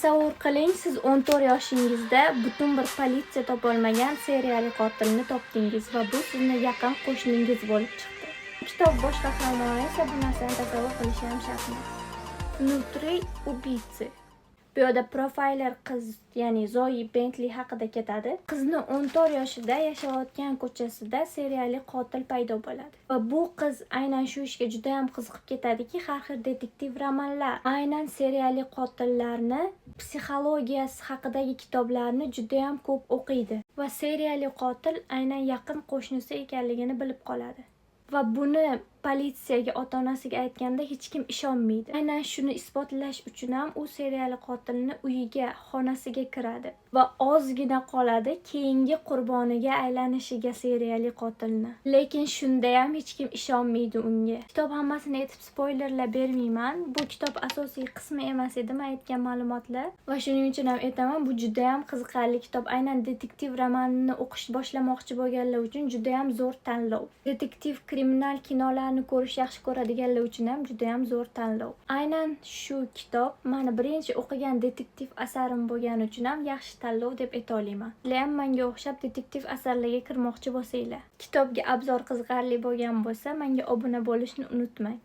Tasavvur qiling, siz 14 yoshingizda butun bir politsiya topolmagan seriyali qotilni topdingiz va bu sizni yaqin qo'shningiz bo'lib chiqdi. Kitob bosh qahramoni esa bu narsani tasavvur qilishi ham shart emas. Внутри убийцы. Bu yerda profiler qiz, ya'ni Zoe Bentley haqida ketadi. Qizni 14 yoshida yashayotgan ko'chasida seriyali qotil paydo bo'ladi. Va bu qiz aynan shu ishga juda ham qiziqib ketadiki, har xil detektiv romanlar, aynan seriyali qotillarni psixologiyasi haqidagi kitoblarni juda ham ko'p o'qiydi va seriyali qotil aynan yaqin qo'shnisi ekanligini bilib qoladi. Va buni politsiyaga ota-onasiga aytganda hech kim ishonmaydi. Aynan shuni isbotlash uchun ham u seriyali qotilni uyiga, xonasiga kiradi va ozgina qoladi keyingi qurboniga aylanishiga seriyali qotilni. Lekin shunda ham hech kim ishonmaydi unga. Kitob hammasini aytib spoilerlar bermayman. Bu kitob asosiy qismi emas edi men aytgan ma'lumotlar va shuning uchun ham aytaman, bu juda ham qiziqarli kitob. Aynan detektiv romanini o'qish boshlamoqchi bo'lganlar uchun juda ham zo'r tanlov. Detektiv kriminal kinolarni ko'rish yaxshi ko'radiganlar uchun ham juda ham zo'r tanlov. Aynan shu kitob meni birinchi o'qigan detektiv asarim bo'lgani uchun ham yaxshi tanlov deb ayta olaman. Sizlar ham menga o'xshab detektiv asarlarga kirmoqchi bo'lsanglar, kitobga obzor qiziqarli bo'lgan bo'lsa, menga obuna bo'lishni unutmang.